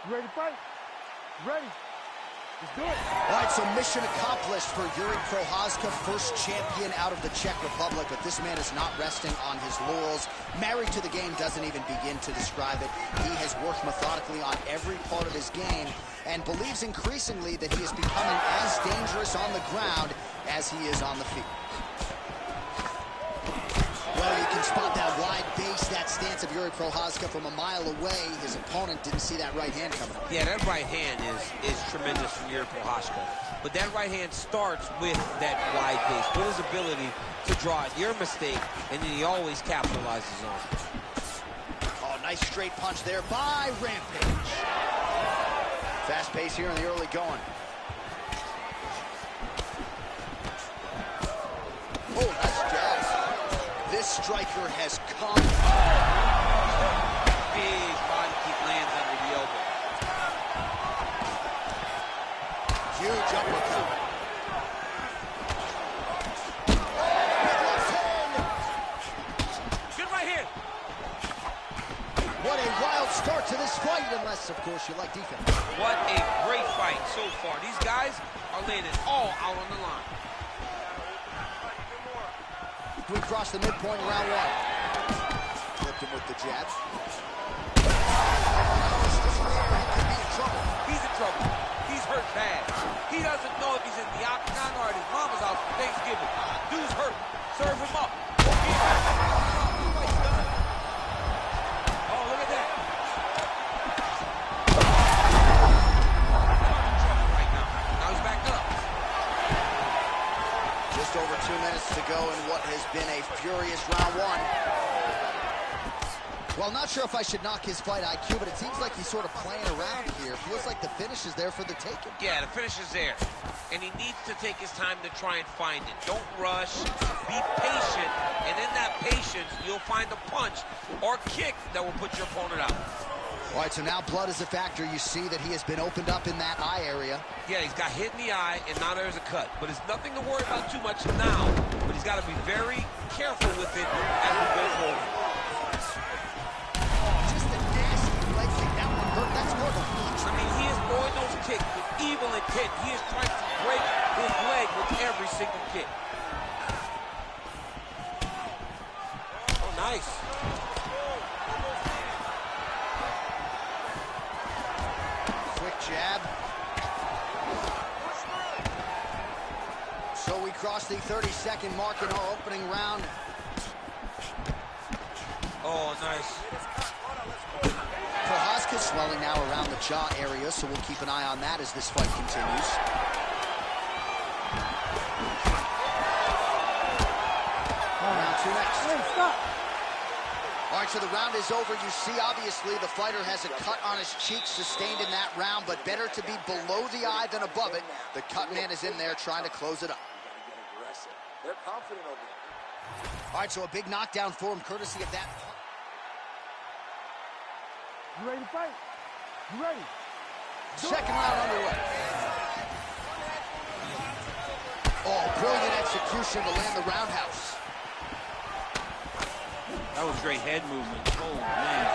You ready to fight? Ready. Let's do it. All right, so mission accomplished for Jiri Prochazka, first champion out of the Czech Republic, but this man is not resting on his laurels. Married to the game doesn't even begin to describe it. He has worked methodically on every part of his game and believes increasingly that he is becoming as dangerous on the ground as he is on the field. Well, you can spot that wide base, that stance of Jiri Prochazka from a mile away. His opponent didn't see that right hand coming up. Yeah, that right hand is tremendous from Jiri Prochazka. But that right hand starts with that wide base, with his ability to draw it. Your mistake, and then he always capitalizes on it. Oh, nice straight punch there by Rampage. Fast pace here in the early going. Oh, nice jab. This striker has come. Big body kick lands under the elbow. Huge uppercut. Good right here. What a wild start to this fight, unless, of course, you like defense. What a great fight so far. These guys are laying it all out on the line. We cross the midpoint of round one. Flipped him with the jabs. He's in trouble. He's hurt bad. He doesn't know if he's in the octagon or at his mama's house for Thanksgiving. Dude's hurt. Serve him up. Oh, look at that. Right now. Now he's back up. Just over 2 minutes to go in what has been a furious round one. Well, not sure if I should knock his fight IQ, but it seems like he's sort of playing around here. Feels like the finish is there for the taking. Yeah, the finish is there. And he needs to take his time to try and find it. Don't rush. Be patient. And in that patience, you'll find a punch or kick that will put your opponent out. All right, so now blood is a factor. You see that he has been opened up in that eye area. Yeah, he's got hit in the eye, and now there's a cut. But it's nothing to worry about too much now. But he's got to be very careful with it as we go forward. Just a nasty leg kick. That one hurt. That's more of a punch. I mean, he is throwing those kicks with evil intent. He is trying to break his leg with every single kick. Oh, nice. Quick jab. So we cross the 30-second mark in our opening round. Oh, nice. Prochazka swelling now around the jaw area, so we'll keep an eye on that as this fight continues. Round two next. Hey, stop. All right, so the round is over. You see, obviously, the fighter has a cut on his cheek sustained in that round, but better to be below the eye than above it. The cut man is in there trying to close it up. They're confident over it. All right, so a big knockdown for him, courtesy of that. You ready to fight? You ready? Second round underway. Oh, brilliant execution to land the roundhouse. That was great head movement. Oh, man.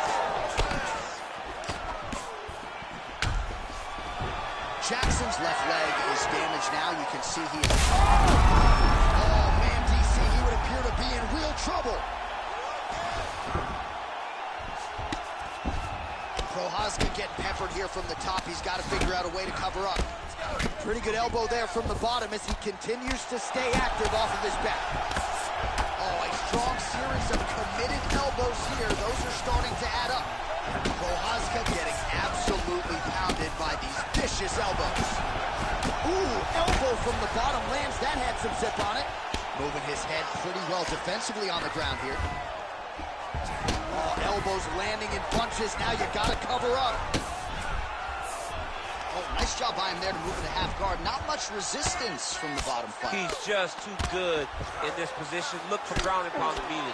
Jackson's left leg is damaged now. You can see he is... Oh, man, DC, he would appear to be in real trouble. Prochazka getting peppered here from the top. He's got to figure out a way to cover up. Pretty good elbow there from the bottom as he continues to stay active off of his back. Oh, a strong series of committed elbows here. Those are starting to add up. Prochazka getting absolutely pounded by these vicious elbows. Ooh, elbow from the bottom lands. That had some zip on it. Moving his head pretty well defensively on the ground here. Oh, elbows landing in punches. Now you gotta cover up. Oh, nice job by him there to move into half guard. Not much resistance from the bottom fight. He's just too good in this position. Look for ground and pound immediately.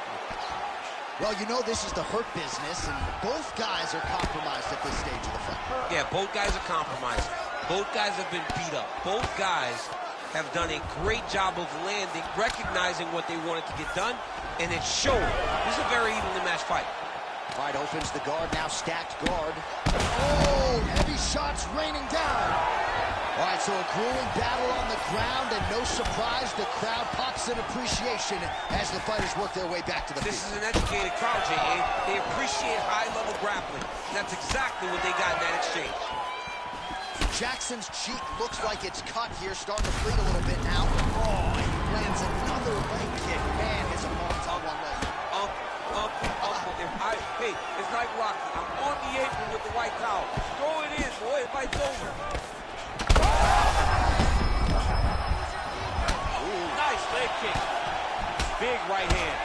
Well, you know this is the hurt business, and both guys are compromised at this stage of the fight. Yeah, both guys are compromised. Both guys have been beat up. Both guys have done a great job of landing, recognizing what they wanted to get done, and it's showing. This is a very evenly matched fight. All right, opens the guard, now stacked guard. Oh, heavy shots raining down. All right, so a grueling battle on the ground, and no surprise, the crowd pops in appreciation as the fighters work their way back to the field. This is an educated crowd, J.A. They appreciate high-level grappling. And that's exactly what they got in that exchange. Jackson's cheek looks like it's cut here, starting to bleed a little bit now. Oh, he lands another leg kick. Man, his opponent's on one leg. Hey, it's like Rocky. I'm on the apron with the white towel. Throw it in, boy. The fight's over. Ooh, nice leg kick. Big right hand.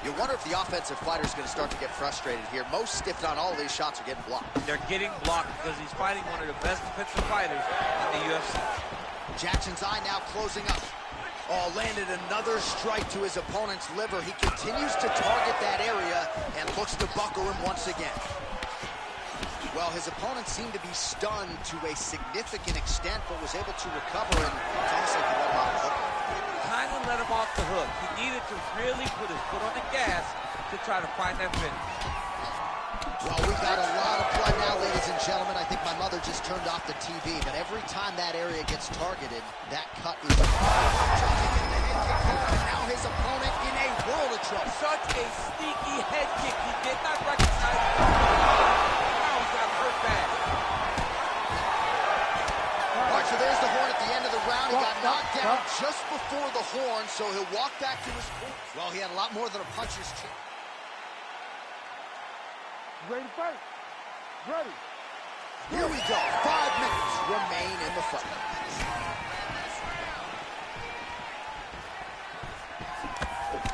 You wonder if the offensive fighter is going to start to get frustrated here. Most, if not all of these shots are getting blocked. They're getting blocked because he's fighting one of the best defensive fighters in the UFC. Jackson's eye now closing up. Oh, landed another strike to his opponent's liver. He continues to target that area and looks to buckle him once again. Well, his opponent seemed to be stunned to a significant extent, but was able to recover, and it's almost like he let him off the hook. Kind of let him off the hook. He needed to really put his foot on the gas to try to find that finish. Well, we've got a lot of blood now, ladies and gentlemen. I think my mother just turned off the TV, but every time that area gets targeted, that cut is jumping in the head kick here, and now his opponent in a world of trouble. Such a sneaky head kick. He did not recognize it. Now he's got hurt bad. All right, so there's the horn at the end of the round. He got knocked down just before the horn, so he'll walk back to his corner. Well, he had a lot more than a puncher's chance. Ready to fight? Ready. Here we go. 5 minutes remain in the fight.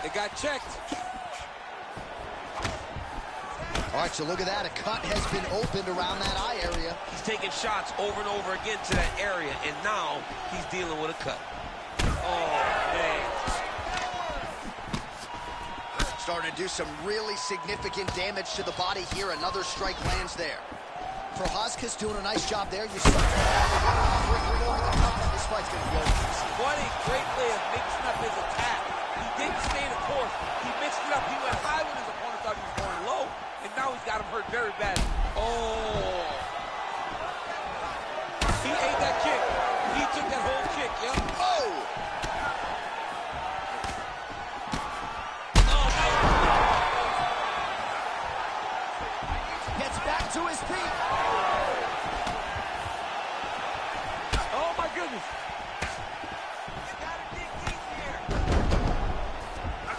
They got checked. All right, so look at that. A cut has been opened around that eye area. He's taking shots over and over again to that area, and now he's dealing with a cut. Oh, man. Starting to do some really significant damage to the body here. Another strike lands there. Prochazka's doing a nice job there. You see this fight's going to be over. What a great way of mixing up his attack. He didn't stay the course. He mixed it up. He went high when his opponent thought he was going low, and now he's got him hurt very badly. Oh. He ate that kick. He took that whole kick, yeah. Oh! Gets back to his feet. Oh, my goodness.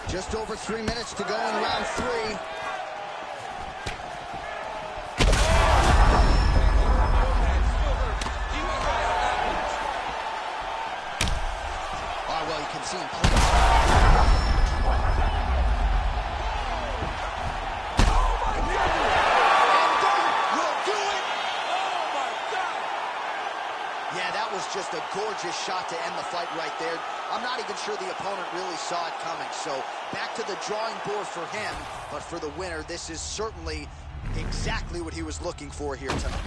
Just over 3 minutes to go in round 3. Oh, well, you can see him clean. Just a gorgeous shot to end the fight right there. I'm not even sure the opponent really saw it coming. So back to the drawing board for him. But for the winner, this is certainly exactly what he was looking for here tonight.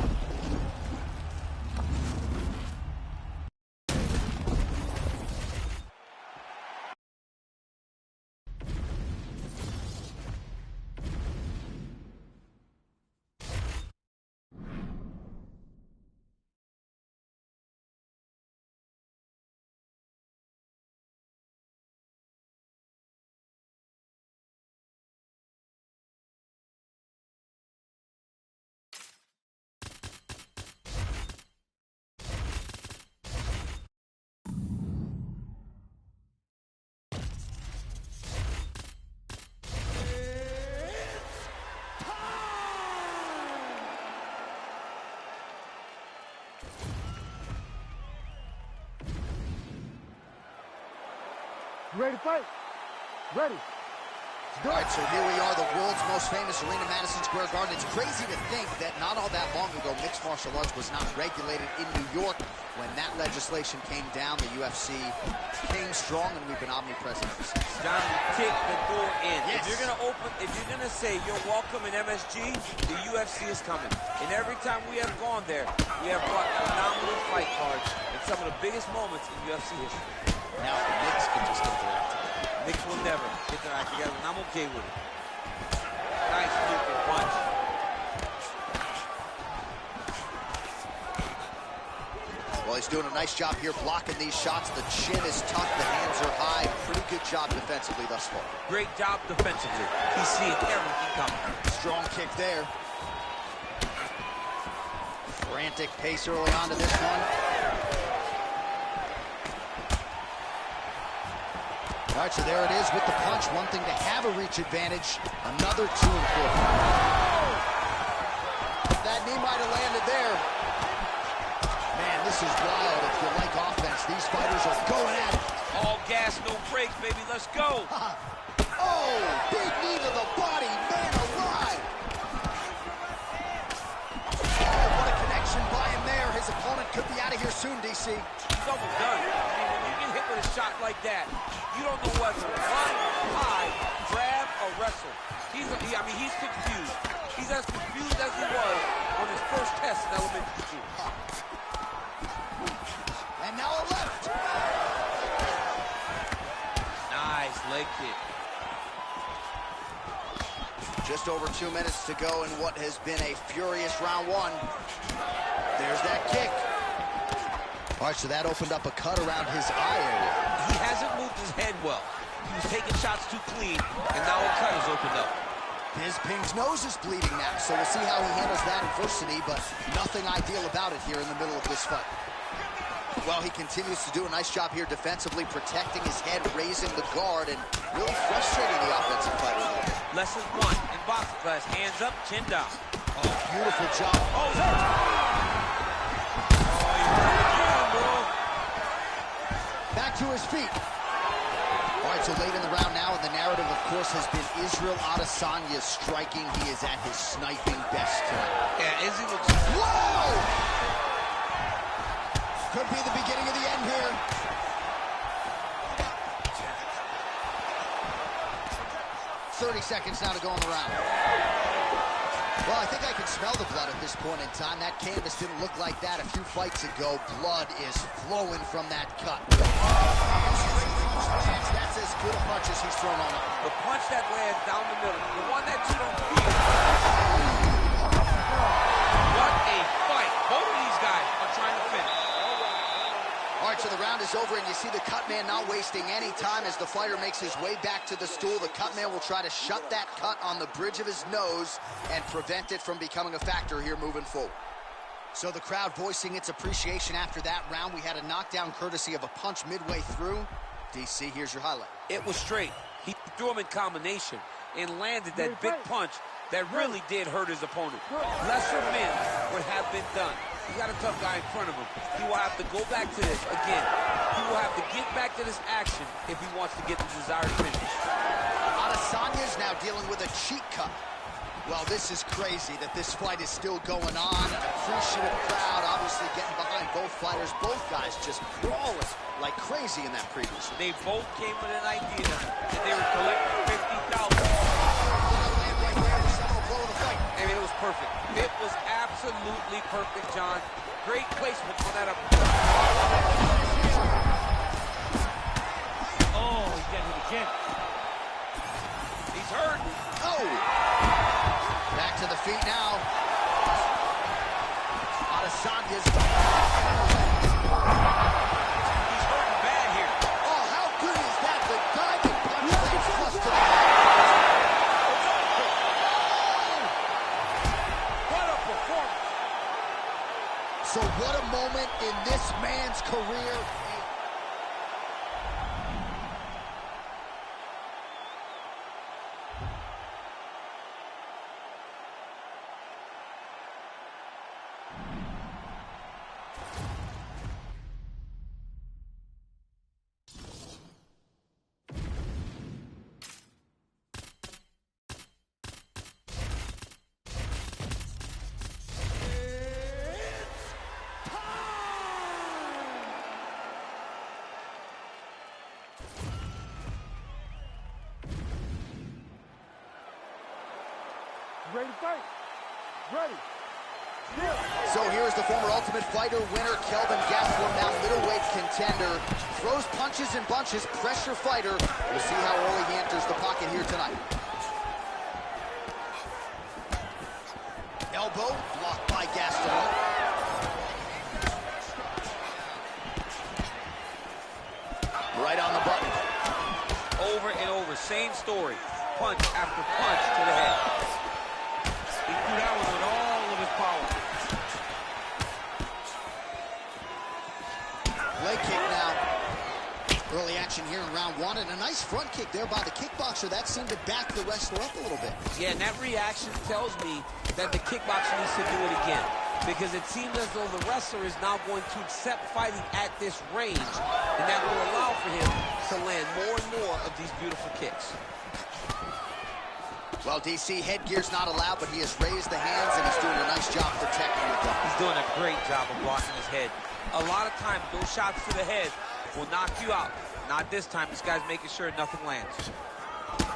Ready to fight? Ready. All right, so here we are, the world's most famous arena, Madison Square Garden. It's crazy to think that not all that long ago, mixed martial arts was not regulated in New York. When that legislation came down, the UFC came strong, and we've been omnipresent ever since. John, kick the door in. Yes. If you're gonna say you're welcome in MSG, the UFC is coming. And every time we have gone there, we have brought phenomenal fight cards and some of the biggest moments in UFC history. Now the Knicks can just get their act together. Knicks will never get their act together, and I'm okay with it. Nice looking punch. Well, he's doing a nice job here blocking these shots. The chin is tough, the hands are high. Pretty good job defensively thus far. Great job defensively. He's seeing everything coming. Strong kick there. Frantic pace early on to this one. All right, so there it is with the punch. One thing to have a reach advantage, another too important. That knee might have landed there. Man, this is wild. If you like offense, these fighters are going at it. All gas, no brakes, baby. Let's go. Oh, big knee to the body. Man alive. Oh, what a connection by him there. His opponent could be out of here soon, DC. He's almost done. I mean, when you get hit with a shot like that, you don't know whether to run, hide, grab, or wrestle. He's confused. He's as confused as he was on his first test in elementary school. And now a left. Nice leg kick. Just over 2 minutes to go in what has been a furious round one. There's that kick. All right, so that opened up a cut around his eye area. He hasn't moved his head well. He was taking shots too clean, and now a cut has opened up. Bisping's nose is bleeding now, so we'll see how he handles that adversity, but nothing ideal about it here in the middle of this fight. Well, he continues to do a nice job here defensively, protecting his head, raising the guard, and really frustrating the offensive fighter. Lesson 1 in boxing class, hands up, chin down. Oh, beautiful job. Oh, you hurt bro. Back to his feet. All right, so late in the round now, and the narrative, of course, has been Israel Adesanya striking. He is at his sniping best tonight. Yeah, Izzy looks... Whoa! Could be the beginning of the end here. "30 seconds now to go in the round. Well, I think I can smell the blood at this point in time. That canvas didn't look like that a few fights ago. Blood is flowing from that cut. That's as good a punch as he's thrown on him. The punch that lands down the middle, the one that you don't feel. What a fight. Both of these guys are trying to finish. All right, so the round is over, and you see the cut man not wasting any time as the fighter makes his way back to the stool. The cut man will try to shut that cut on the bridge of his nose and prevent it from becoming a factor here moving forward. So the crowd voicing its appreciation after that round. We had a knockdown courtesy of a punch midway through. DC, here's your highlight. It was straight. He threw him in combination and landed that big punch that really did hurt his opponent. Lesser men would have been done. He got a tough guy in front of him. He will have to go back to this again. He will have to get back to this action if he wants to get the desired finish. Adesanya's now dealing with a cheek cut. Well, this is crazy that this fight is still going on. An appreciative crowd obviously getting behind both fighters. Both guys just brawling like crazy in that previous one. They both came with an idea that they were collecting $50,000. I mean, it was perfect. It was absolutely perfect, John. Great placement on that up. Oh, he's getting hit again. He's hurt. Oh! Back to the feet now. Adesanya's... He's hurting bad here. Oh, how good is that? The diving punch lands flush to the head. What a performance. So what a moment in this man's career. Ready to fight? Ready. So here's the former Ultimate Fighter winner, Kelvin Gastelum, now middleweight contender. Throws punches and bunches, pressure fighter. We'll see how early he enters the pocket here tonight. Elbow blocked by Gastelum. Right on the button. Over and over, same story. Punch after punch to the head. He threw that one with all of his power. Leg kick now. Early action here in round one, and a nice front kick there by the kickboxer. That seemed to back the wrestler up a little bit. Yeah, and that reaction tells me that the kickboxer needs to do it again, because it seems as though the wrestler is now going to accept fighting at this range, and that will allow for him to land more and more of these beautiful kicks. Well, DC, headgear's not allowed, but he has raised the hands, and he's doing a nice job protecting the gun. He's doing a great job of blocking his head. A lot of times, those shots to the head will knock you out. Not this time. This guy's making sure nothing lands.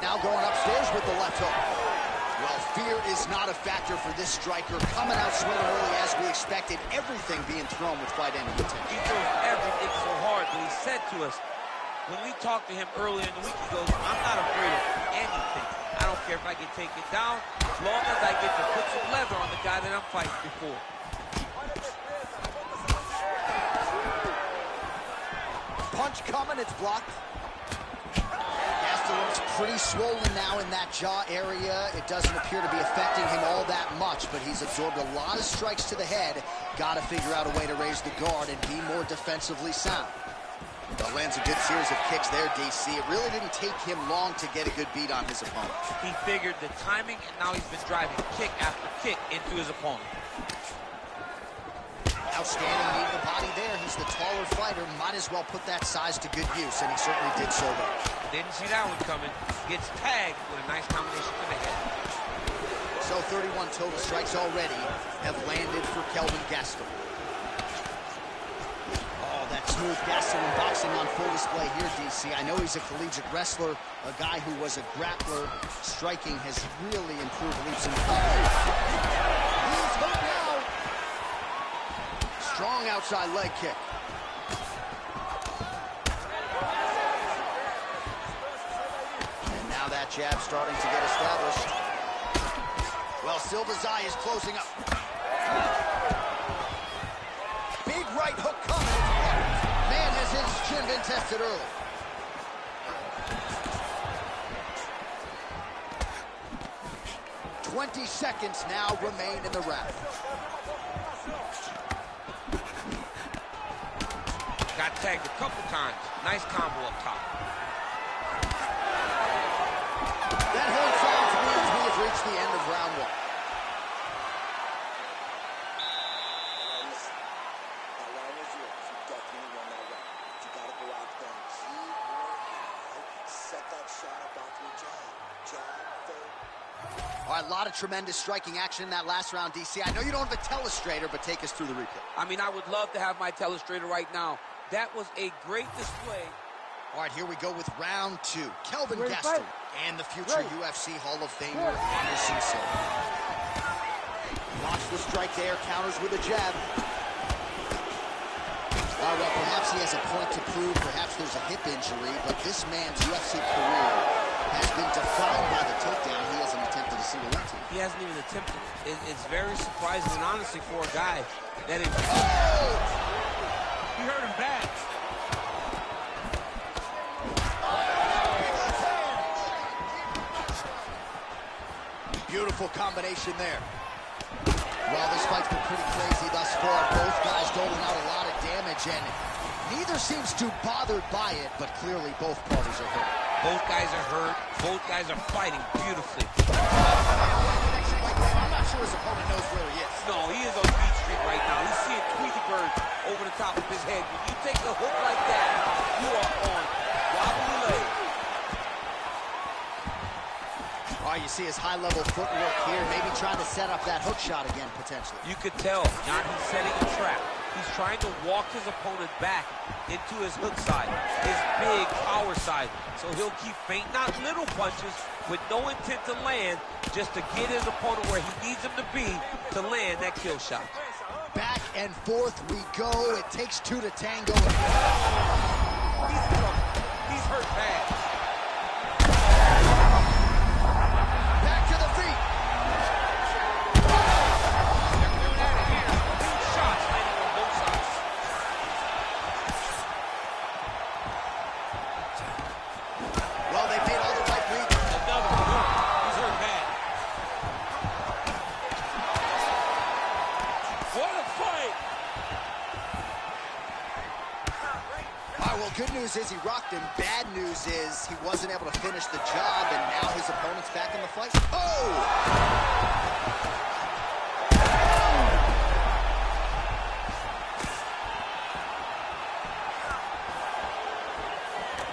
Now going upstairs with the left hook. Well, fear is not a factor for this striker. Coming out swinging early as we expected. Everything being thrown with fight ending potential. He throws everything so hard, but he said to us, when we talked to him earlier in the week, he goes, I'm not afraid of anything. I don't care if I get taken down, as long as I get to put some leather on the guy that I'm fighting before. Punch coming, it's blocked. Gastelum's pretty swollen now in that jaw area. It doesn't appear to be affecting him all that much, but he's absorbed a lot of strikes to the head. Got to figure out a way to raise the guard and be more defensively sound. Lands a good series of kicks there, DC. It really didn't take him long to get a good beat on his opponent. He figured the timing, and now he's been driving kick after kick into his opponent. Outstanding knee to the body there. He's the taller fighter. Might as well put that size to good use, and he certainly did so there. Didn't see that one coming. Gets tagged with a nice combination to the head. So 31 total strikes already have landed for Kelvin Gastelum. Oh, that smooth Gastelum boxing on full display here, DC. I know he's a collegiate wrestler, a guy who was a grappler. Striking has really improved leaps and bounds. He's hurt now. Strong outside leg kick. And now that jab starting to get established. Well, Silva's eye is closing up. Big right hook coming. Man, has his chin been tested early. "20 seconds now remain in the round. Got tagged a couple times. Nice combo up top. That hold sounds means we have reached the end of round one. That round is yours. You definitely won that round. You got to go out there and keep working, right? Set that shot up off your jab. Jab, fake. All right, a lot of tremendous striking action in that last round, DC. I know you don't have a telestrator, but take us through the replay. I mean, I would love to have my telestrator right now. That was a great display. All right, here we go with round two. Kelvin Gastelum and the future UFC Hall of Famer, Anderson Silva. Watch the strike there, counters with a jab. All right, well, perhaps he has a point to prove. Perhaps there's a hip injury, but this man's UFC career has been defined by the takedown. He hasn't attempted a single one. He hasn't even attempted it. It's very surprising, and honestly, for a guy that is... He hurt him bad. Beautiful combination there. Well, this fight's been pretty crazy thus far. Both guys doling out a lot of damage, and neither seems too bothered by it, but clearly both parties are hurt. Both guys are hurt. Both guys are fighting beautifully. I'm not sure his opponent knows where he is. No, he is on Beach Street right now. He's seeing Tweety Bird over the top of his head. When you take a hook like that, you are on wobbly leg. All right, you see his high-level footwork here, maybe trying to set up that hook shot again, potentially. You could tell. Now he's setting a trap. He's trying to walk his opponent back into his hook side, his big power side. So he'll keep feinting out little punches with no intent to land, just to get his opponent where he needs him to be to land that kill shot. Back and forth we go. It takes two to tango. He's hurt bad. Back to the feet. They're doing that here. Big shots landing on both sides. Well, they made all the right reads. Another one. He's hurt bad. What a fight! All right, well, good news is he rocked him. Bad news is he wasn't able to finish the job, and now his opponent's back in the fight. Oh!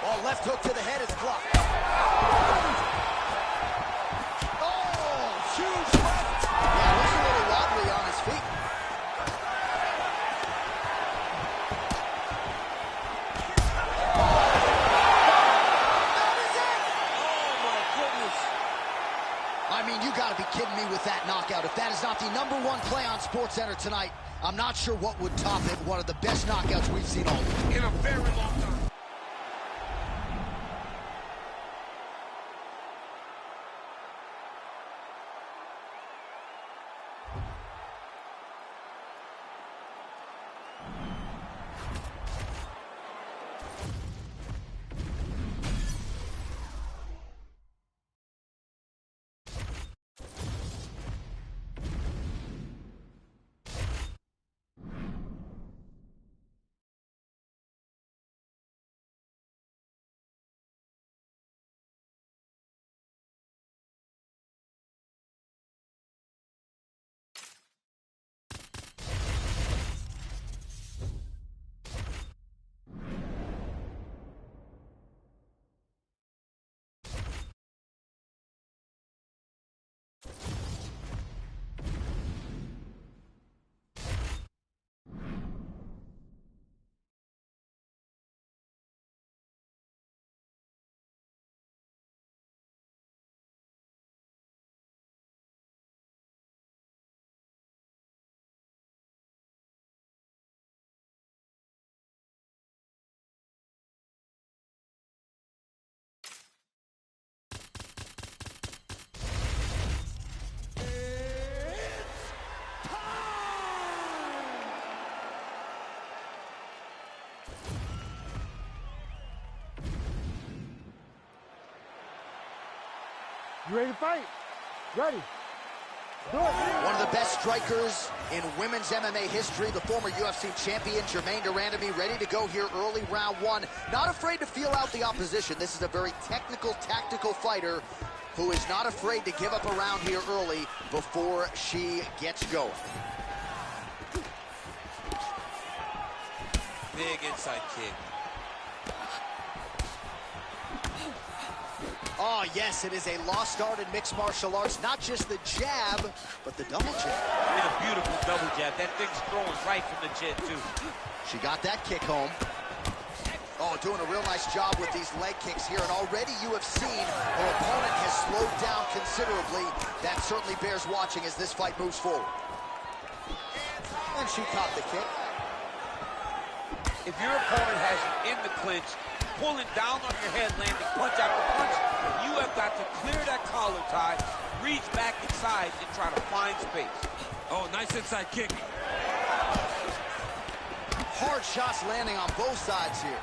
Oh, left hook to the head is blocked. Oh, huge left. Yeah, looks a little wobbly on his feet. I mean, you gotta be kidding me with that knockout. If that is not the #1 play on SportsCenter tonight, I'm not sure what would top it. One of the best knockouts we've seen all year. In a very long time. You ready to fight? Ready. Do it. One of the best strikers in women's MMA history, the former UFC champion, Germaine de Randamie, ready to go here early round one. Not afraid to feel out the opposition. This is a very technical, tactical fighter who is not afraid to give up a round here early before she gets going. Big inside kick. Oh, yes, it is a lost art in mixed martial arts. Not just the jab, but the double jab. And a beautiful double jab. That thing's throwing right from the chin, too. She got that kick home. Oh, doing a real nice job with these leg kicks here. And already you have seen her opponent has slowed down considerably. That certainly bears watching as this fight moves forward. And she caught the kick. If your opponent has you in the clinch, pulling down on your head, landing punch after punch, you have got to clear that collar tie, reach back inside, and try to find space. Oh, nice inside kick. Hard shots landing on both sides here.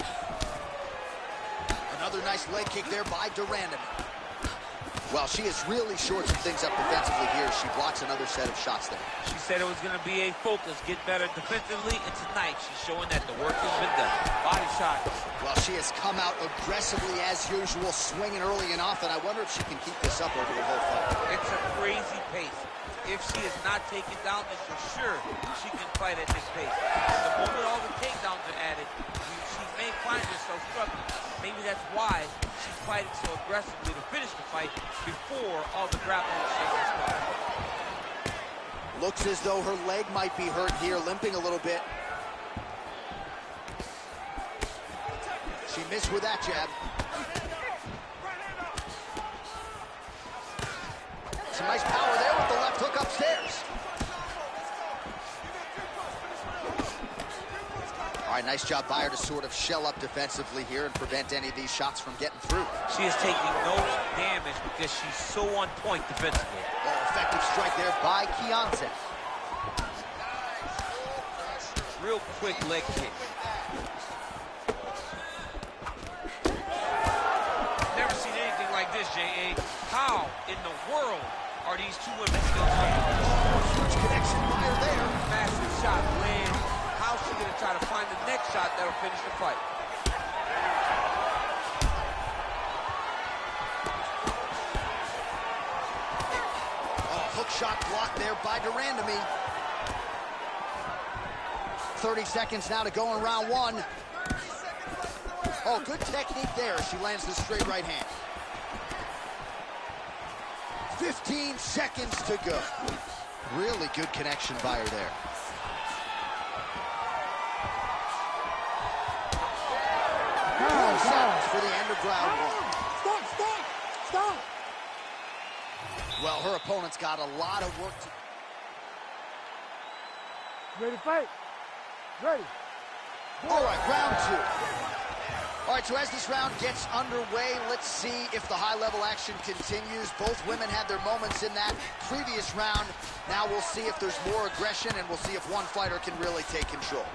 Another nice leg kick there by de Randamie. Well, she has really shored some things up defensively here. She blocks another set of shots there. She said it was going to be a focus, get better defensively, and tonight she's showing that the work has been done. Body shot. Well, she has come out aggressively as usual, swinging early and often. I wonder if she can keep this up over the whole fight. It's a crazy pace. If she is not taken down, then for sure she can fight at this pace. The moment all the takedowns are added, she may find herself struggling. Maybe that's why she's fighting so aggressively to finish the fight before all the grappling shakes start. Looks as though her leg might be hurt here, limping a little bit. She missed with that jab. Some nice power there with the left hook upstairs. All right, nice job by her to sort of shell up defensively here and prevent any of these shots from getting through. She is taking no damage because she's so on point defensively. Oh, effective strike there by Kianzad. Real quick leg kick. Never seen anything like this, J.A. How in the world are these two women still fighting? Huge connection by her there. Massive shot lands. How's she going to try to find the next shot that'll finish the fight? Oh, hook shot blocked there by de Randamie. 30 seconds now to go in round one. Oh, good technique there. She lands the straight right hand. 15 seconds to go. Really good connection by her there. Seconds for the end of round one. Stop! Well, her opponent's got a lot of work to... Ready to fight? Ready. All right, round two. All right, so as this round gets underway, let's see if the high-level action continues. Both women had their moments in that previous round. Now we'll see if there's more aggression, and we'll see if one fighter can really take control.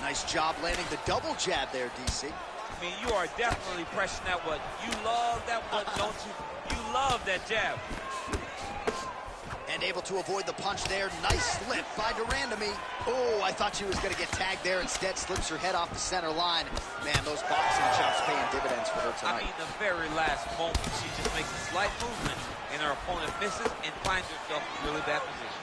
Nice job landing the double jab there, DC. I mean, you are definitely pressing that one. You love that one, don't you? You love that jab. And able to avoid the punch there. Nice slip by de Randamie. Oh, I thought she was going to get tagged there. Instead, slips her head off the center line. Man, those boxing chops paying dividends for her tonight. I mean, the very last moment, she just makes a slight movement, and her opponent misses and finds herself in a really bad position.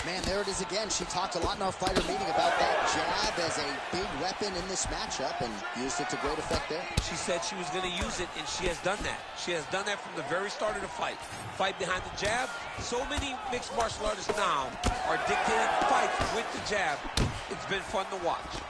Man, there it is again. She talked a lot in our fighter meeting about that jab as a big weapon in this matchup and used it to great effect there. She said she was going to use it, and she has done that. She has done that from the very start of the fight. Fight behind the jab. So many mixed martial artists now are dictating fights with the jab. It's been fun to watch.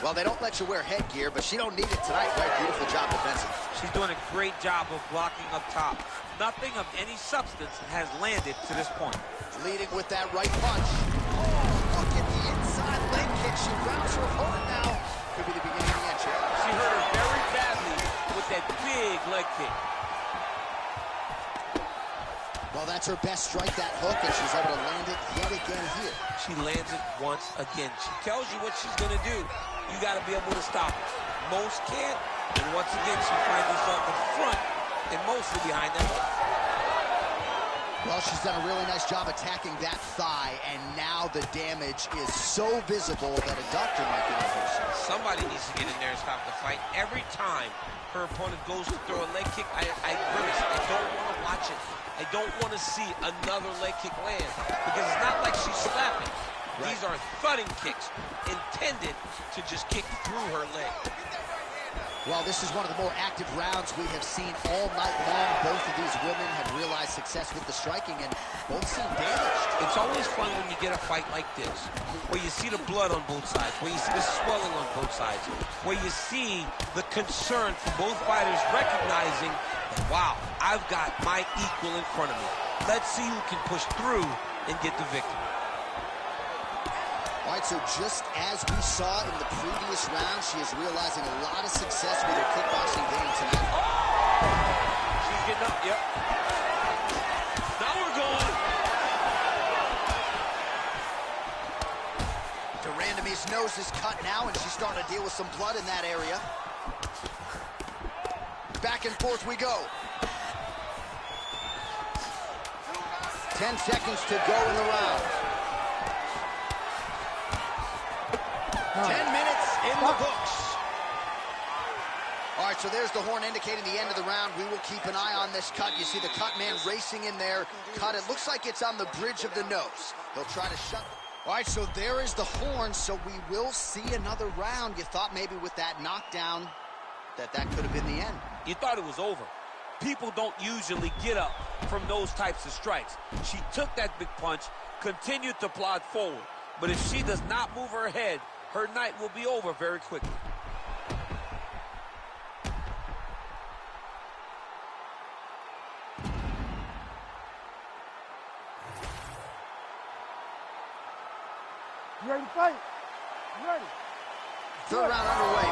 Well, they don't let you wear headgear, but she don't need it tonight, right? Beautiful job defensively. She's doing a great job of blocking up top. Nothing of any substance has landed to this point. Leading with that right punch. Oh, look at the inside leg kick. She rounds her opponent now. Could be the beginning of the end, Chad. She hurt her very badly with that big leg kick. Well, that's her best strike, that hook, and she's able to land it yet again here. She lands it once again. She tells you what she's going to do. You got to be able to stop it. Most can't, and once again, she finds herself in front and mostly behind that hook. Well, she's done a really nice job attacking that thigh, and now the damage is so visible that a doctor might be necessary. Somebody needs to get in there and stop the fight. Every time her opponent goes to throw a leg kick, I grimace. I don't want to watch it. I don't want to see another leg kick land because it's not like she's slapping. Right. These are thudding kicks intended to just kick through her leg. Well, this is one of the more active rounds we have seen all night long. Both of these women have realized success with the striking, and both seem damaged. It's always fun when you get a fight like this, where you see the blood on both sides, where you see the swelling on both sides, where you see the concern for both fighters recognizing, wow, I've got my equal in front of me. Let's see who can push through and get the victory. All right, so just as we saw in the previous round, she is realizing a lot of success with her kickboxing game tonight. Oh! She's getting up, yep. Now we're going. de Randamie's nose is cut now, and she's starting to deal with some blood in that area. Back and forth we go. 10 seconds to go in the round. 10 minutes in the books. All right, so there's the horn indicating the end of the round. We will keep an eye on this cut. You see the cut man racing in there. Cut, it looks like it's on the bridge of the nose. He'll try to shut. All right, so there is the horn, so we will see another round. You thought maybe with that knockdown that could have been the end. You thought it was over. People don't usually get up from those types of strikes. She took that big punch, continue to plod forward. But if she does not move her head, her night will be over very quickly. You ready to fight? You ready? Third round underway.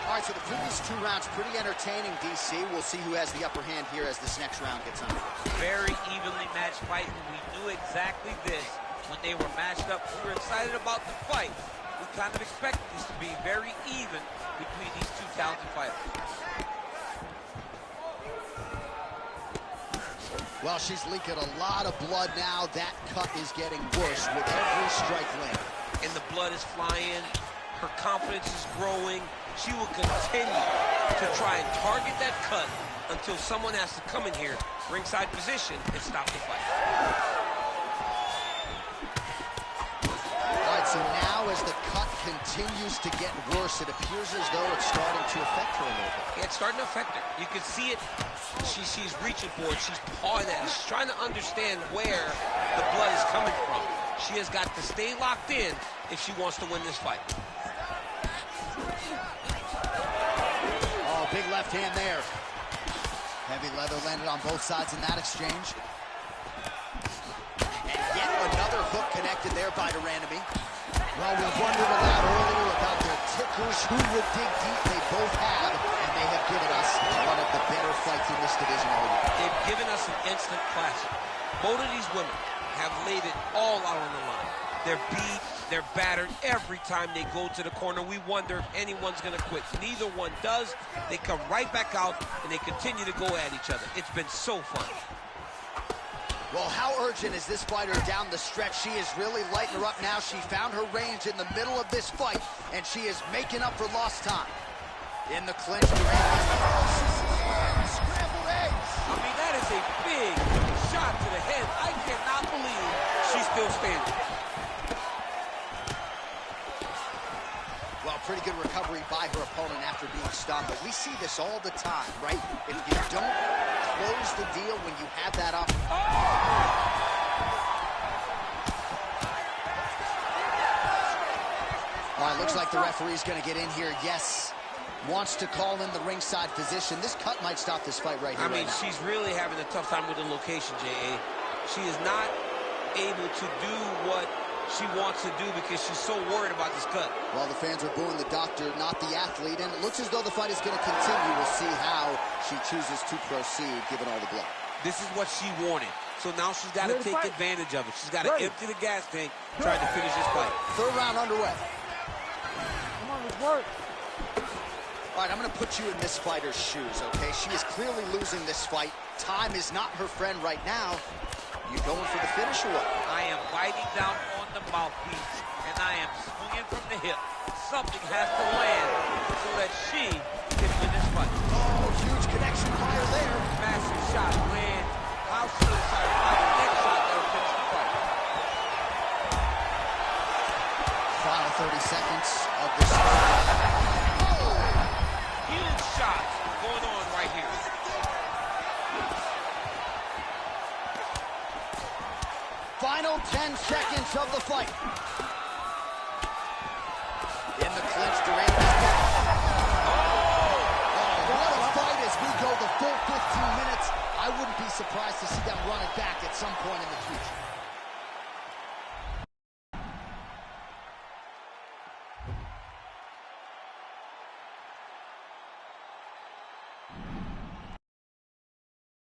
All right, so the previous 2 rounds pretty entertaining, DC. We'll see who has the upper hand here as this next round gets underway. Very evenly matched fight, and we knew exactly this when they were matched up. We were excited about the fight. We kind of expected this to be very even between these two talented fighters. Well, she's leaking a lot of blood now. That cut is getting worse with every strike landing. And the blood is flying. Her confidence is growing. She will continue to try and target that cut until someone has to come in here, ringside position, and stop the fight. All right, so now as the cut continues to get worse, it appears as though it's starting to affect her a little bit. Yeah, it's starting to affect her. You can see it. She's reaching for it. She's pawing at it. She's trying to understand where the blood is coming from. She has got to stay locked in if she wants to win this fight. Oh, big left hand there. Heavy leather landed on both sides in that exchange. And yet another hook connected there by Durandamy. Well, we wondered a lot earlier about their tickers, who would dig deep. They both have, and they have given us one of the better fights in this division all year. They've given us an instant classic. Both of these women have laid it all out on the line. They're beat, they're battered every time they go to the corner. We wonder if anyone's going to quit. Neither one does. They come right back out, and they continue to go at each other. It's been so fun. Well, how urgent is this fighter down the stretch? She is really lighting her up now. She found her range in the middle of this fight, and she is making up for lost time. In the clinch, scrambled eggs. I mean, that is a big shot to the head. I cannot believe she's still standing. Well, pretty good recovery by her opponent after being stunned, but we see this all the time, right? If you don't close the deal when you have that opportunity. All right, looks like the referee's going to get in here. Yes, wants to call in the ringside physician. This cut might stop this fight right here. I mean, she's really having a tough time with the location, J.A. She is not able to do what she wants to do because she's so worried about this cut. Well, the fans are booing the doctor, not the athlete, and it looks as though the fight is going to continue. We'll see how she chooses to proceed, given all the blood. This is what she wanted. So now she's got to take advantage of it. She's got to empty the gas tank, trying to finish this fight. Third round underway. Come on, let's work. All right, I'm going to put you in this fighter's shoes, okay? She is clearly losing this fight. Time is not her friend right now. You going for the finish or what? I am biting down on the mouthpiece, and I am swinging from the hip. Something has to land so that she can win this fight. Oh, huge connection fire there. Massive shot, land. How she decided by the next shot that will finish the fight. Final 30 seconds of this fight. Huge shots going on right here. Final 10 seconds of the fight. In the clinch, Durandamy's back. Oh, what a fight as we go the full 15 minutes. I wouldn't be surprised to see them run it back at some point in the future.